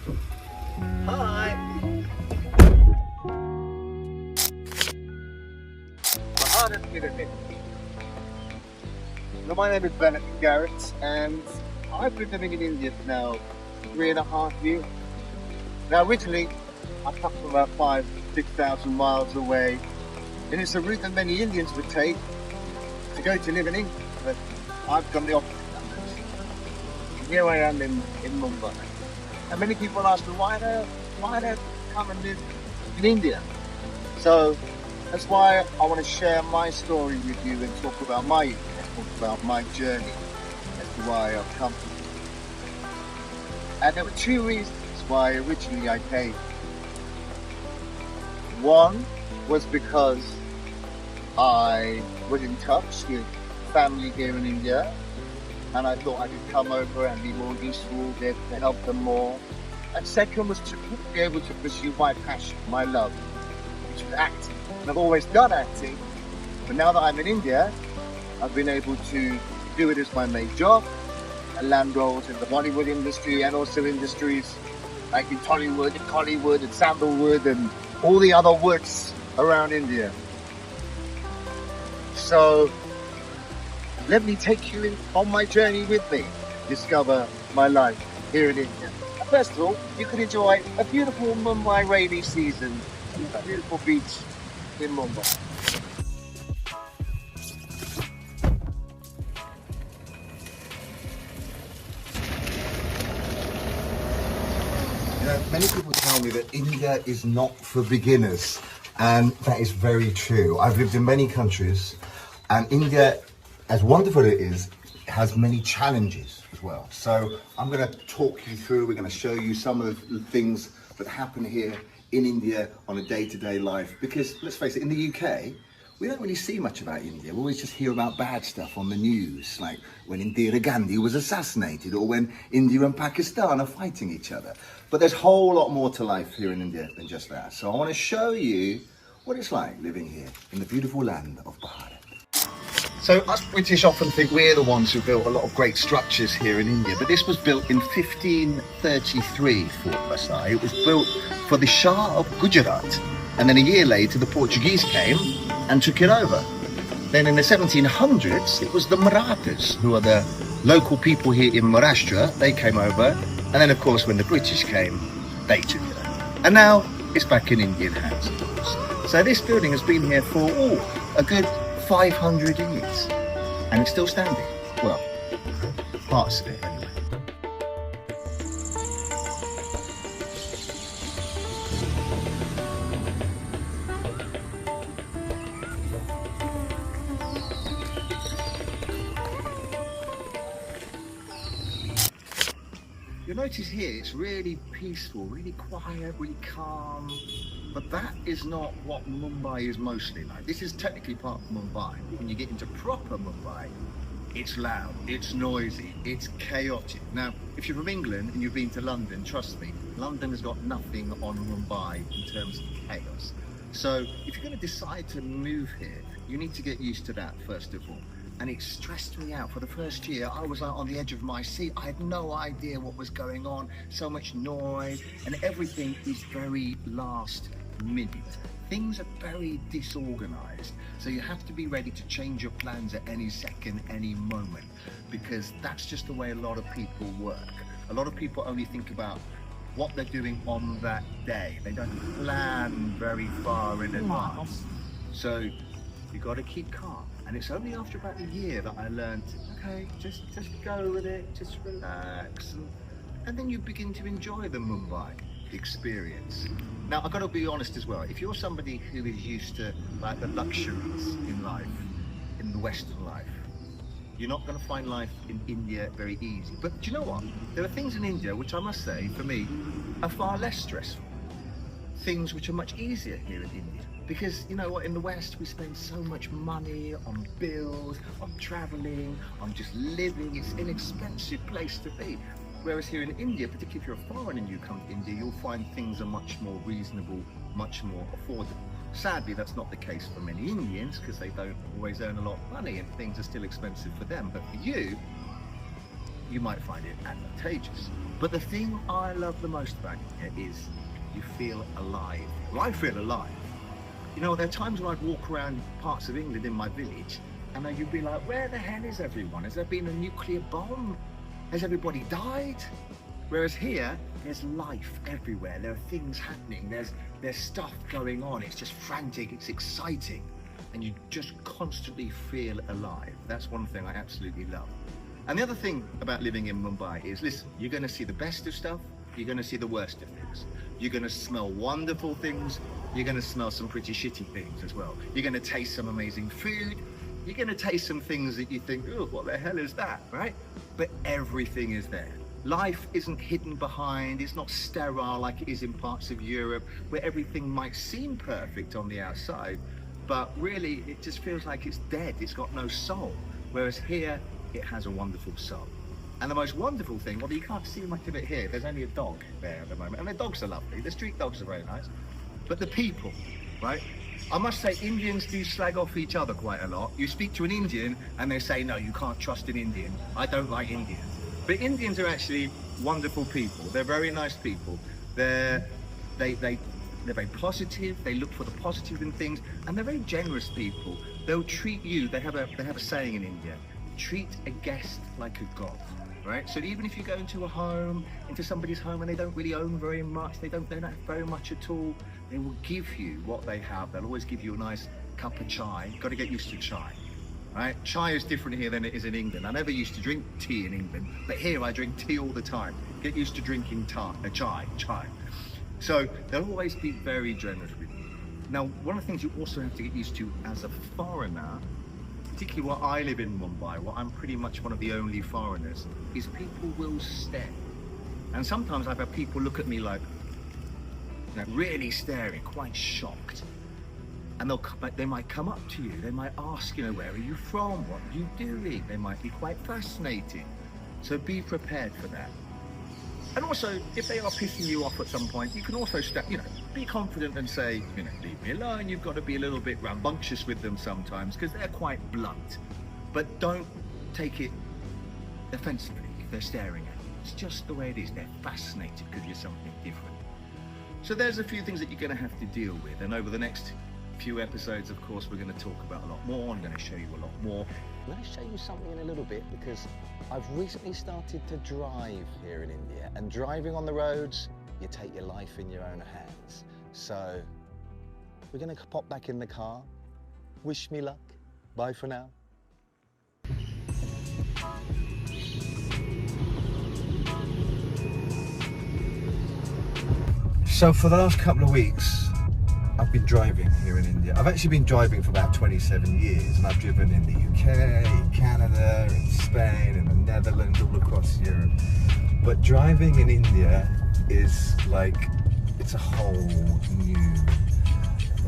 Hi! My name is Bennett Garrett, and I've been living in India for now 3.5 years. Now originally, I come from about 6,000 miles away, and it's a route that many Indians would take to go to live in England, but I've done the opposite. Here I am in Mumbai. And many people ask me, why don't come and live in India? So that's why I want to share my story with you and talk about my journey as to why I've come. And there were two reasons why originally I came. One was because I was in touch with family here in India, and I thought I could come over and be more useful, to help them more. And second was to be able to pursue my passion, my love, which was acting. And I've always done acting, but now that I'm in India, I've been able to do it as my main job and land roles in the Bollywood industry and also industries like in Tollywood and Collywood and Sandalwood and all the other woods around India. So let me take you on my journey with me, discover my life here in India. First of all, you can enjoy a beautiful Mumbai rainy season, a beautiful beach in Mumbai. Many people tell me that India is not for beginners, and that is very true. I've lived in many countries, and India, as wonderful as it is, has many challenges as well. So I'm going to talk you through, we're going to show you some of the things that happen here in India on a day-to-day life. Because let's face it, in the UK, we don't really see much about India. We always just hear about bad stuff on the news, like when Indira Gandhi was assassinated or when India and Pakistan are fighting each other. But there's a whole lot more to life here in India than just that. So I want to show you what it's like living here in the beautiful land of Bharat. So us British often think we're the ones who built a lot of great structures here in India, but this was built in 1533, Fort Versailles. It was built for the Shah of Gujarat, and then a year later the Portuguese came and took it over. Then in the 1700s, it was the Marathas, who are the local people here in Maharashtra. They came over, and then of course when the British came, they took it over. And now it's back in Indian hands, of course. So this building has been here for a good 500 years, and it's still standing. Well, parts of it anyway. You'll notice here it's really peaceful, really quiet, really calm. But that is not what Mumbai is mostly like. This is technically part of Mumbai. When you get into proper Mumbai, it's loud, it's noisy, it's chaotic. Now, if you're from England and you've been to London, trust me, London has got nothing on Mumbai in terms of chaos. So if you're going to decide to move here, you need to get used to that first of all. And it stressed me out. For the first year, I was on the edge of my seat. I had no idea what was going on. So much noise, and everything is very last minute. Things are very disorganized. So you have to be ready to change your plans at any second, any moment, because that's just the way a lot of people work. A lot of people only think about what they're doing on that day. They don't plan very far in advance. So you got to keep calm. And it's only after about a year that I learned, okay, just go with it, just relax. And then you begin to enjoy the Mumbai experience. Now, I've got to be honest as well. If you're somebody who is used to like the luxuries in life, in the Western life, you're not going to find life in India very easy. But do you know what? There are things in India which I must say, for me, are far less stressful. Things which are much easier here in India. Because, you know what, in the West, we spend so much money on bills, on traveling, on just living. It's an inexpensive place to be. Whereas here in India, particularly if you're a foreigner and you come to India, you'll find things are much more reasonable, much more affordable. Sadly, that's not the case for many Indians, because they don't always earn a lot of money and things are still expensive for them. But for you, you might find it advantageous. But the thing I love the most about it is you feel alive. Well, I feel alive. You know, there are times when I'd walk around parts of England in my village and then you'd be like, where the hell is everyone? Has there been a nuclear bomb? Has everybody died? Whereas here, there's life everywhere. There are things happening. There's stuff going on. It's just frantic. It's exciting. And you just constantly feel alive. That's one thing I absolutely love. And the other thing about living in Mumbai is, listen, you're going to see the best of stuff. You're going to see the worst of things. You're going to smell wonderful things. You're going to smell some pretty shitty things as well. You're going to taste some amazing food. You're going to taste some things that you think, oh, what the hell is that, right? But everything is there. Life isn't hidden behind, it's not sterile like it is in parts of Europe where everything might seem perfect on the outside, but really it just feels like it's dead, it's got no soul. Whereas here, it has a wonderful soul. And the most wonderful thing, well, you can't see much of it here, there's only a dog there at the moment, and the dogs are lovely, the street dogs are very nice, but the people, right? I must say Indians do slag off each other quite a lot. You speak to an Indian and they say, no, you can't trust an Indian, I don't like Indians. But Indians are actually wonderful people. They're very nice people. They're very positive. They look for the positive in things, and they're very generous people. They'll treat you. They have a saying in India: treat a guest like a god. Right. So even if you go into somebody's home, and they don't really own very much, they don't have very much at all, they will give you what they have. They'll always give you a nice cup of chai. You've got to get used to chai. Right? Chai is different here than it is in England. I never used to drink tea in England, but here I drink tea all the time. Get used to drinking chai. So they'll always be very generous with you. Now, one of the things you also have to get used to as a foreigner, particularly where I live in Mumbai, where I'm pretty much one of the only foreigners, is people will stare. And sometimes I've had people look at me like, you know, really staring, quite shocked. And they might come up to you, they might ask, you know, where are you from, what are you doing? They might be quite fascinated. So be prepared for that. And also, if they are pissing you off at some point, you can also be confident and say, you know, leave me alone. You've got to be a little bit rambunctious with them sometimes because they're quite blunt. But don't take it offensively if they're staring at you. It's just the way it is. They're fascinated because you're something different. So there's a few things that you're going to have to deal with. And over the next few episodes, of course, we're going to talk about a lot more. I'm going to show you a lot more. I'm going to show you something in a little bit because I've recently started to drive here in India, and driving on the roads, you take your life in your own hands. So we're going to pop back in the car. Wish me luck. Bye for now. So for the last couple of weeks, I've been driving here in India. I've actually been driving for about 27 years, and I've driven in the UK, in Canada, in Spain, in the Netherlands, all across Europe. But driving in India is like, it's a whole new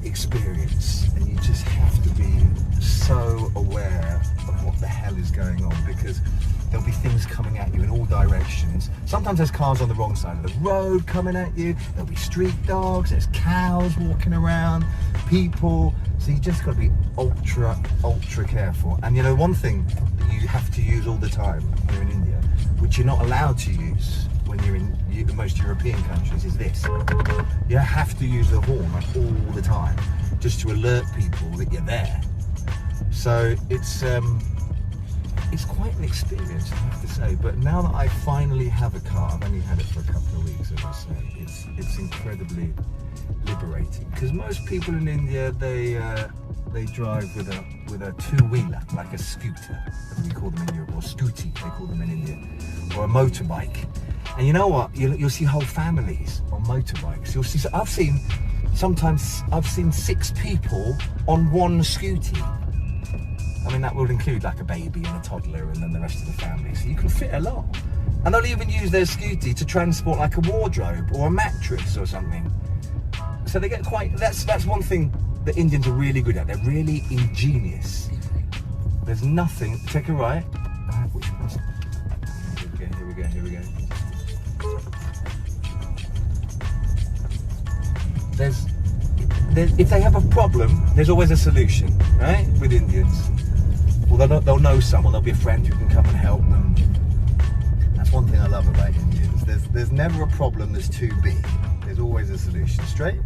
experience, and you just have to be so aware of what the hell is going on, because there'll be things coming at you in all directions. Sometimes there's cars on the wrong side of the road coming at you. There'll be street dogs, there's cows walking around, people. So you just got to be ultra careful. And you know, one thing that you have to use all the time here in India, which you're not allowed to use when you're in most European countries, is this. You have to use the horn all the time, just to alert people that you're there. So it's quite an experience, I have to say. But now that I finally have a car, I've only had it for a couple of weeks, as I say, it's incredibly liberating. Because most people in India, they drive with a two-wheeler, like a scooter, as we call them in Europe, or scooty, they call them in India, or a motorbike. And you know what? You'll see whole families on motorbikes. You'll see. So I've seen 6 people on one scooty. I mean, that will include like a baby and a toddler and then the rest of the family. So you can fit a lot. And they'll even use their scooty to transport like a wardrobe or a mattress or something. So they get quite, that's one thing that Indians are really good at. They're really ingenious. There's nothing, take a right. Which one's, here we go. If they have a problem, there's always a solution, right? With Indians. Or they'll know someone, there'll be a friend who can come and help them. That's one thing I love about Indians. There's never a problem that's too big. There's always a solution. Straight.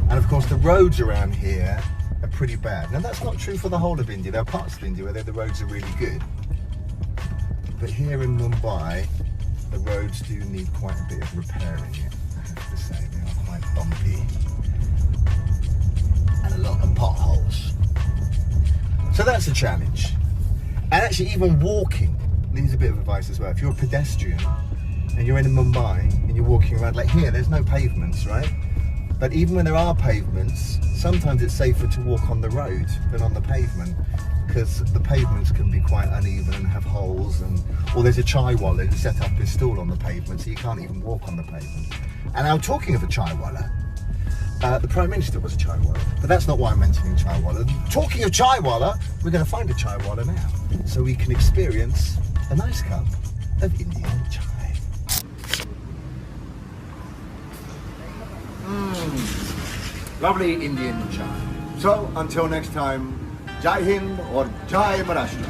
And of course the roads around here are pretty bad. Now that's not true for the whole of India. There are parts of India where the roads are really good. But here in Mumbai, the roads do need quite a bit of repairing, I have to say. They are quite bumpy. And a lot of potholes. So that's a challenge. And actually even walking needs a bit of advice as well. If you're a pedestrian and you're in Mumbai and you're walking around, like here, there's no pavements, right? But even when there are pavements, sometimes it's safer to walk on the road than on the pavement, because the pavements can be quite uneven and have holes, or there's a chai walla who set up his stall on the pavement, so you can't even walk on the pavement. And now, talking of a chai walla, the Prime Minister was a chai walla, but that's not why I'm mentioning chai walla. Talking of chai walla, we're going to find a chai walla now, so we can experience a nice cup of Indian chai. Lovely Indian chai. So, until next time, Jai Hind or Jai Maharashtra.